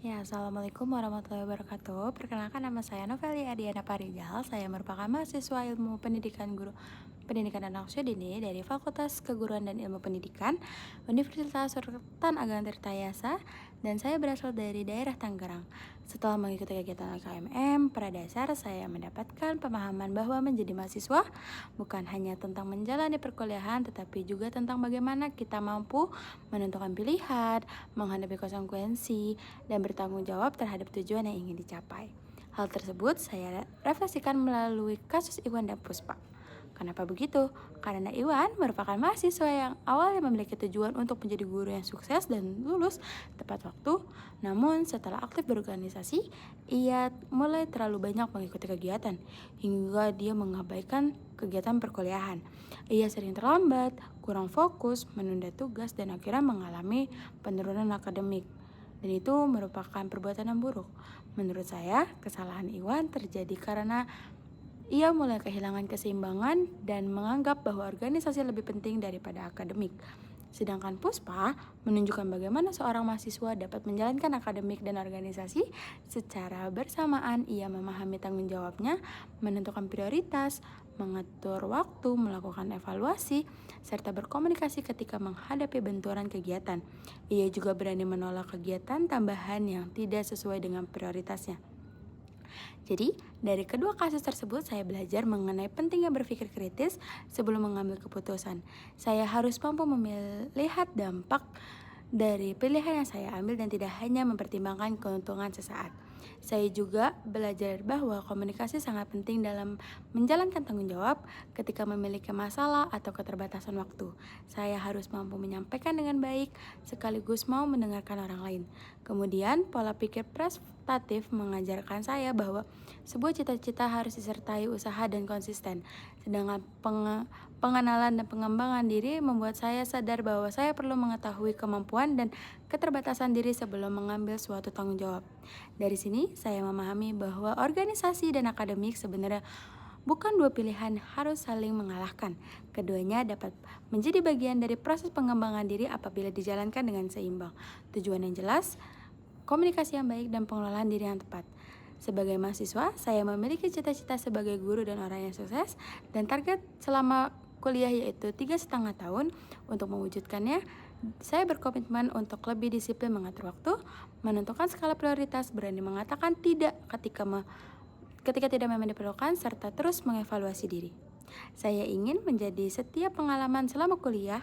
Ya, Assalamualaikum warahmatullahi wabarakatuh. Perkenalkan, nama saya Noveli Adiana Parijal. Saya merupakan mahasiswa ilmu pendidikan pendidikan anak usia dini dari Fakultas Keguruan dan Ilmu Pendidikan Universitas Sultan Ageng Tirtayasa, dan saya berasal dari daerah Tangerang. Setelah mengikuti kegiatan LKMM Pradasar, saya mendapatkan pemahaman bahwa menjadi mahasiswa bukan hanya tentang menjalani perkuliahan, tetapi juga tentang bagaimana kita mampu menentukan pilihan, menghadapi konsekuensi, dan bertanggung jawab terhadap tujuan yang ingin dicapai. Hal tersebut saya refleksikan melalui kasus Iwan dan Puspa. Kenapa begitu? Karena Iwan merupakan mahasiswa yang awalnya memiliki tujuan untuk menjadi guru yang sukses dan lulus tepat waktu. Namun setelah aktif berorganisasi, ia mulai terlalu banyak mengikuti kegiatan hingga dia mengabaikan kegiatan perkuliahan. Ia sering terlambat, kurang fokus, menunda tugas, dan akhirnya mengalami penurunan akademik. Dan itu merupakan perbuatan yang buruk. Menurut saya, kesalahan Iwan terjadi karena ia mulai kehilangan keseimbangan dan menganggap bahwa organisasi lebih penting daripada akademik. Sedangkan Puspa menunjukkan bagaimana seorang mahasiswa dapat menjalankan akademik dan organisasi secara bersamaan. Ia memahami tanggung jawabnya, menentukan prioritas, mengatur waktu, melakukan evaluasi, serta berkomunikasi ketika menghadapi benturan kegiatan. Ia juga berani menolak kegiatan tambahan yang tidak sesuai dengan prioritasnya. Jadi, dari kedua kasus tersebut saya belajar mengenai pentingnya berpikir kritis sebelum mengambil keputusan. Saya harus mampu melihat dampak dari pilihan yang saya ambil dan tidak hanya mempertimbangkan keuntungan sesaat. Saya juga belajar bahwa komunikasi sangat penting dalam menjalankan tanggung jawab ketika memiliki masalah atau keterbatasan waktu. Saya harus mampu menyampaikan dengan baik sekaligus mau mendengarkan orang lain. Kemudian, pola pikir prestatif mengajarkan saya bahwa sebuah cita-cita harus disertai usaha dan konsisten. Sedangkan pengenalan dan pengembangan diri membuat saya sadar bahwa saya perlu mengetahui kemampuan dan keterbatasan diri sebelum mengambil suatu tanggung jawab. Dari sini, saya memahami bahwa organisasi dan akademik sebenarnya bukan dua pilihan harus saling mengalahkan. Keduanya dapat menjadi bagian dari proses pengembangan diri apabila dijalankan dengan seimbang. Tujuan yang jelas, komunikasi yang baik, dan pengelolaan diri yang tepat. Sebagai mahasiswa, saya memiliki cita-cita sebagai guru dan orang yang sukses, dan target selama kuliah yaitu 3,5 tahun. Untuk mewujudkannya, saya berkomitmen untuk lebih disiplin mengatur waktu, menentukan skala prioritas, berani mengatakan tidak ketika tidak memang diperlukan, serta terus mengevaluasi diri. Saya ingin menjadi setiap pengalaman selama kuliah,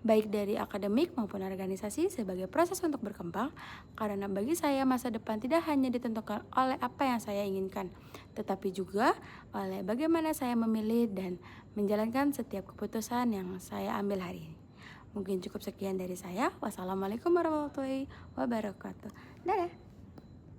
baik dari akademik maupun organisasi, sebagai proses untuk berkembang, karena bagi saya masa depan tidak hanya ditentukan oleh apa yang saya inginkan, tetapi juga oleh bagaimana saya memilih dan menjalankan setiap keputusan yang saya ambil hari ini. Mungkin cukup sekian dari saya. Wassalamualaikum warahmatullahi wabarakatuh. Dadah.